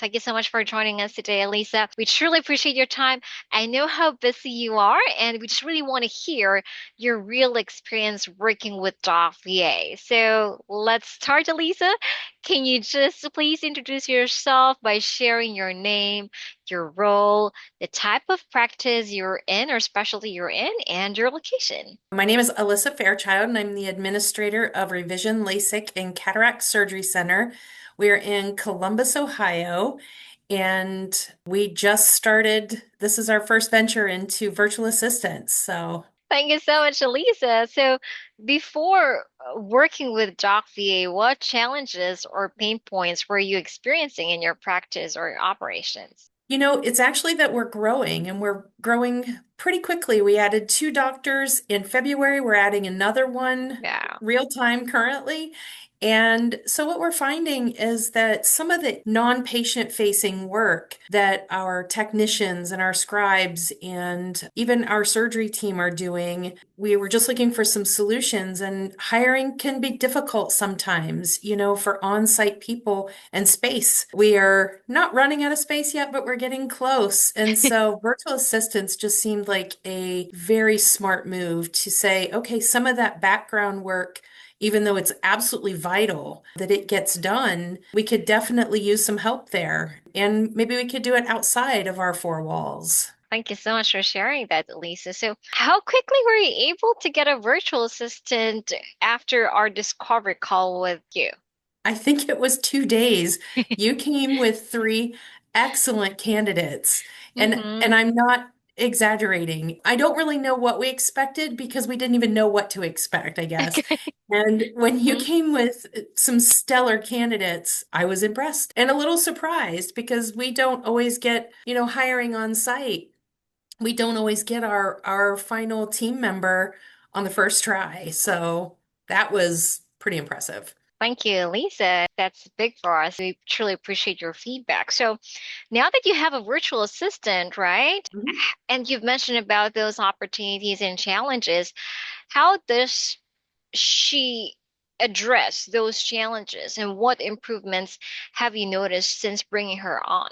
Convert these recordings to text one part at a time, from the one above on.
Thank you so much for joining us today, Alissa. We truly appreciate your time. I know how busy you are, and we just really want to hear your real experience working with Doc VA. So let's start, Alissa. Can you just please introduce yourself by sharing your name, your role, the type of practice you're in or specialty you're in, and your location? My name is Alissa Fairchild, and I'm the administrator of Revision LASIK and Cataract Surgery Center. We're in Columbus, Ohio, and we just started. This is our first venture into virtual assistants. So Thank you so much, Elisa. So, before working with Doc VA, what challenges or pain points were you experiencing in your practice or operations? It's actually that we're growing and we're growing pretty quickly. We added two doctors in February. We're adding another one Yeah. real time currently. And so what we're finding is that some of the non-patient facing work that our technicians and our scribes and even our surgery team are doing, we were just looking for some solutions, and hiring can be difficult sometimes, for on-site people and space. We are not running out of space yet, but we're getting close. And so virtual assistants just seemed like a very smart move to say, okay, some of that background work, even though it's absolutely vital that it gets done, we could definitely use some help there. And maybe we could do it outside of our four walls. Thank you so much for sharing that, Lisa. So, how quickly were you able to get a virtual assistant after our discovery call with you? I think it was 2 days. You came with three excellent candidates. And Mm-hmm. I'm not exaggerating. I don't really know what we expected because we didn't even know what to expect, I guess. And when you Hmm. came with some stellar candidates, I was impressed and a little surprised because we don't always get, hiring on site. We don't always get our final team member on the first try. So that was pretty impressive. Thank you, Lisa. That's big for us. We truly appreciate your feedback. So, now that you have a virtual assistant, right? Mhm. And you've mentioned about those opportunities and challenges, how does she address those challenges and what improvements have you noticed since bringing her on?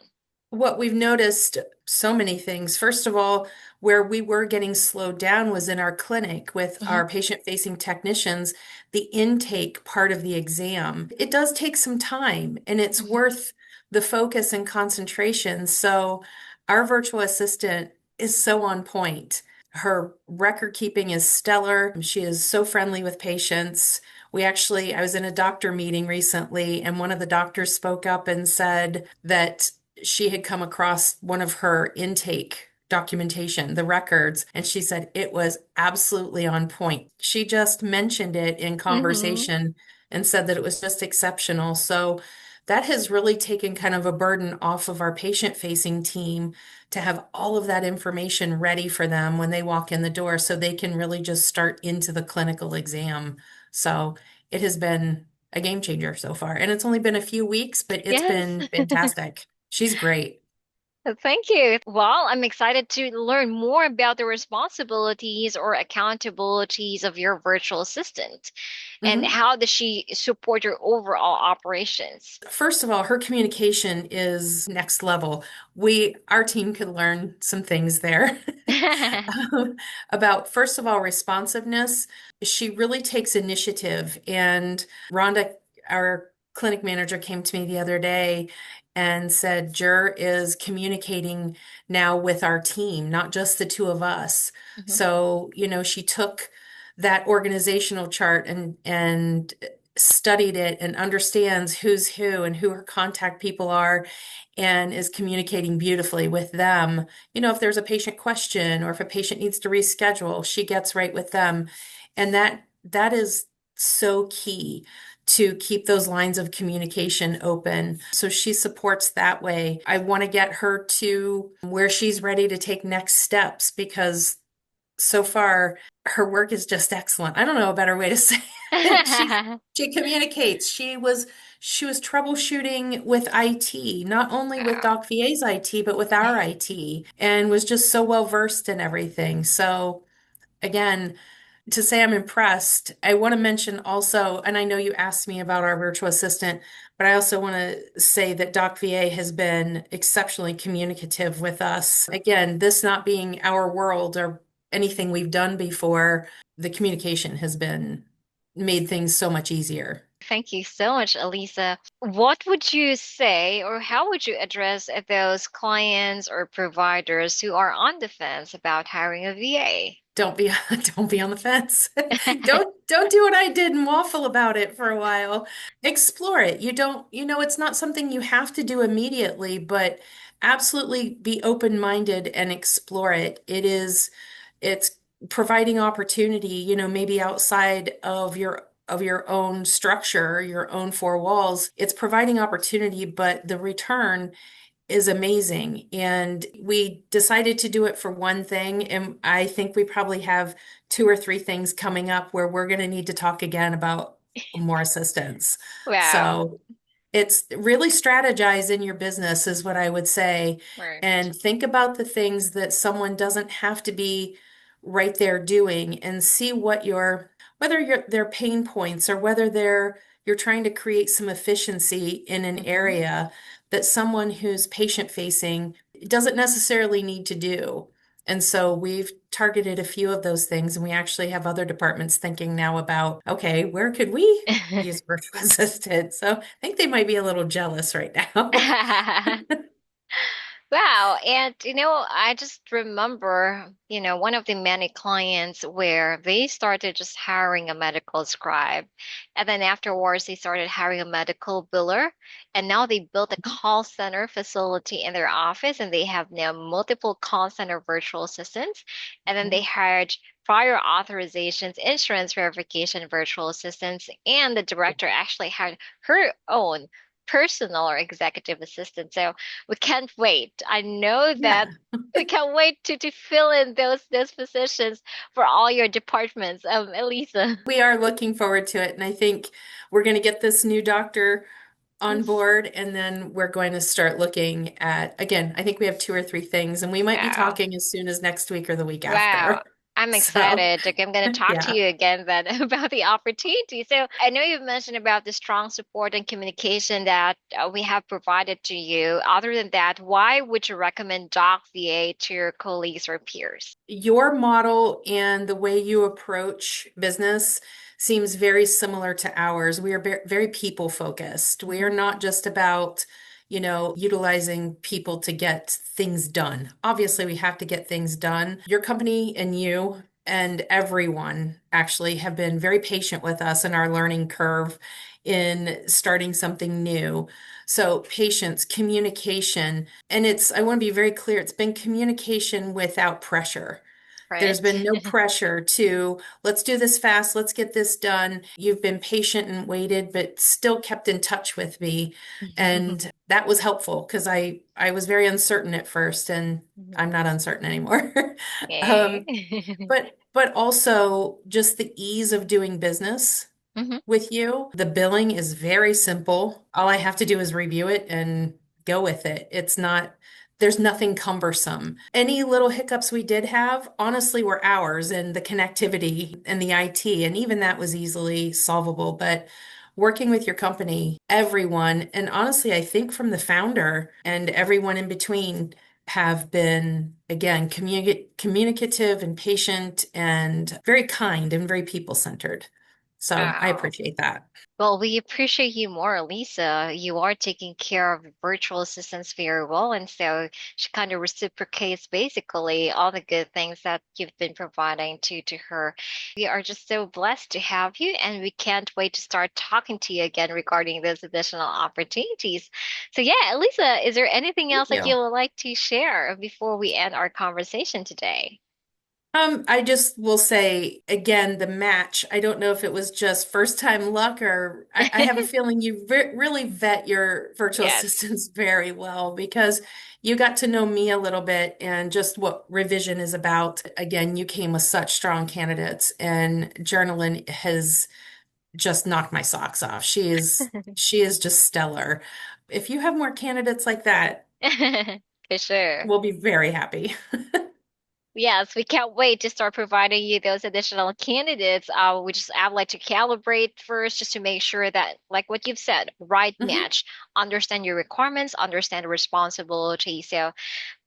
What we've noticed, so many things. First of all, where we were getting slowed down was in our clinic with Hmm. our patient-facing technicians, the intake part of the exam. It does take some time and it's Hmm. worth the focus and concentration. So our virtual assistant is so on point. Her record keeping is stellar. She is so friendly with patients. I was in a doctor meeting recently, and one of the doctors spoke up and said that she had come across one of her intake documentation, the records, and she said it was absolutely on point. She just mentioned it in Hmm. conversation and said that it was just exceptional. So that has really taken kind of a burden off of our patient-facing team to have all of that information ready for them when they walk in the door so they can really just start into the clinical exam. So it has been a game changer so far. And it's only been a few weeks, but it's Yes. been fantastic. She's great. Thank you. Well, I'm excited to learn more about the responsibilities or accountabilities of your virtual assistant and Mhm. how does she support your overall operations? First of all, her communication is next level. Our team could learn some things there about, first of all, responsiveness. She really takes initiative. And Rhonda, our clinic manager, came to me the other day and said, Jur is communicating now with our team, not just the two of us. Mhm. So, she took that organizational chart and studied it and understands who's who and who her contact people are and is communicating beautifully with them. If there's a patient question or if a patient needs to reschedule, she gets right with them. And that is so key to keep those lines of communication open. So she supports that way. I want to get her to where she's ready to take next steps because so far her work is just excellent. I don't know a better way to say it. She communicates. She was troubleshooting with IT, not only with Wow. Doc VA's IT, but with our IT, and was just so well versed in everything. So again, to say I'm impressed, I want to mention also, and I know you asked me about our virtual assistant, but I also want to say that Doc VA has been exceptionally communicative with us. Again, this not being our world or anything we've done before, the communication has been made things so much easier. Thank you so much, Alisa. What would you say, or how would you address those clients or providers who are on the fence about hiring a VA? Don't be don't be on the fence. Don't do what I did and waffle about it for a while. Explore it. You don't, it's not something you have to do immediately, but absolutely be open-minded and explore it. It's providing opportunity, maybe outside of your own structure, your own four walls. It's providing opportunity, but the return is amazing. And we decided to do it for one thing. And I think we probably have two or three things coming up where we're going to need to talk again about more assistance. Wow. So it's really strategize in your business, is what I would say. Right. And think about the things that someone doesn't have to be right there doing and see whether their pain points or whether you're trying to create some efficiency in an Hmm. area that someone who's patient facing doesn't necessarily need to do. And so we've targeted a few of those things, and we actually have other departments thinking now about, okay, where could we use virtual assistant? So I think they might be a little jealous right now. Wow. And, I just remember, one of the many clients where they started just hiring a medical scribe. And then afterwards, they started hiring a medical biller. And now they built a call center facility in their office, and they have now multiple call center virtual assistants. And then they hired prior authorizations, insurance verification virtual assistants, and the director actually had her own personal or executive assistant. So we can't wait. I know that Yeah, we can't wait to fill in those positions for all your departments, Elisa. we are looking forward to it. And I think we're going to get this new doctor on board, and then we're going to start looking at, again, I think we have two or three things, and we might be Wow. talking as soon as next week or the week Wow. after. I'm So, excited. Okay, I'm going to talk to yeah. you again then about the opportunity. So I know you've mentioned about the strong support and communication that we have provided to you. Other than that, why would you recommend Doc VA to your colleagues or peers? Your model and the way you approach business seems very similar to ours. We are very people focused. We are Mhm. not just about, utilizing people to get things done. Obviously, we have to get things done. Your company and you and everyone actually have been very patient with us in our learning curve in starting something new. So, patience, communication, and I want to be very clear, it's been communication without pressure. There's Right. been no pressure to, let's do this fast, let's get this done. You've been patient and waited, but still kept in touch with me. And that was helpful because I was very uncertain at first, and I'm not uncertain anymore. Okay. Um, but also just the ease of doing business Hmm. with you. The billing is very simple. All I have to do is review it and go with it. There's nothing cumbersome. Any little hiccups we did have, honestly, were ours and the connectivity and the IT, and even that was easily solvable. But working with your company, everyone, and honestly, I think from the founder and everyone in between, have been, again, communicative and patient and very kind and very people-centered. So I Wow. appreciate that. Well, we appreciate you more, Lisa. You are taking care of virtual assistants very well, and so she kind of reciprocates basically all the good things that you've been providing to her. We are just so blessed to have you, and we can't wait to start talking to you again regarding those additional opportunities. So yeah, Lisa, is there anything Thank else that you you. would like to share before we end our conversation today? I just will say again, the match. I don't know if it was just first time luck, or I have a feeling you really vet your virtual Yes. assistants very well, because you got to know me a little bit and just what revision is about. Again, you came with such strong candidates, and Journalyn has just knocked my socks off. She is just stellar. If you have more candidates like that, For sure. we'll be very happy. Yes, we can't wait to start providing you those additional candidates. We just I would like to calibrate first just to make sure that, like what you've said, right Hmm. match, understand your requirements, understand the responsibility, so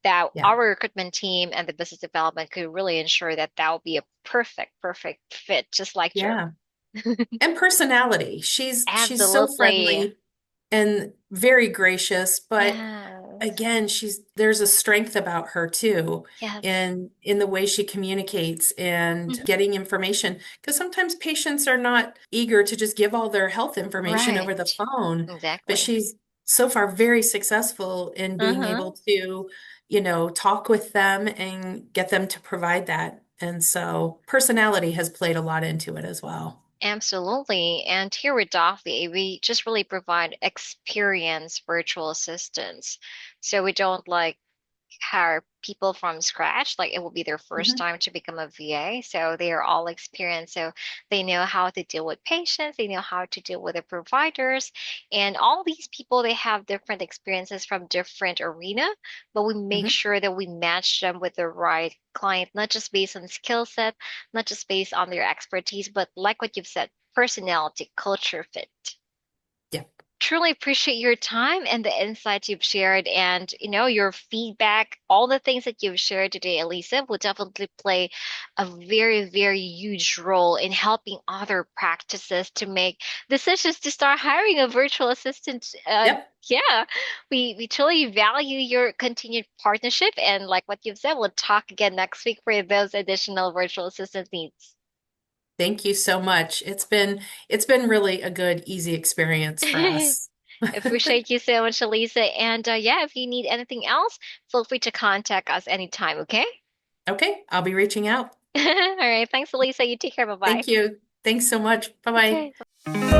that Yeah. our recruitment team and the business development could really ensure that that will be a perfect fit, just like your. Yeah. And personality. She's so Absolutely. friendly and very gracious, but Yes. again, there's a strength about her too, Yes. and in the way she communicates and Mhm. getting information. Because sometimes patients are not eager to just give all their health information over the Right. phone, but Exactly. she's so far very successful in being able Uh-huh. to, talk with them and get them to provide that. And so personality has played a lot into it as well. Absolutely. And here with Daphne, we just really provide experienced virtual assistants. So we don't like hire people from scratch. Like it will be their first Mhm. time to become a VA. So they are all experienced. So they know how to deal with patients, they know how to deal with the providers. And all these people, they have different experiences from different arena, but we make Mhm. sure that we match them with the right client, not just based on skill set, not just based on their expertise, but like what you've said, personality, culture fit. Yeah. Truly appreciate your time and the insights you've shared and your feedback. All the things that you've shared today, Alissa, will definitely play a very huge role in helping other practices to make decisions to start hiring a virtual assistant. Yep. Yeah, we truly value your continued partnership, and like what you've said, we'll talk again next week for those additional virtual assistant needs. Thank you so much. It's been really a good, easy experience for us. Appreciate you so much, Elisa. And yeah, if you need anything else, feel free to contact us anytime, okay? Okay, I'll be reaching out. All right. Thanks, Elisa. You take care. Bye-bye. Thank you. Thanks so much. Bye-bye. Okay.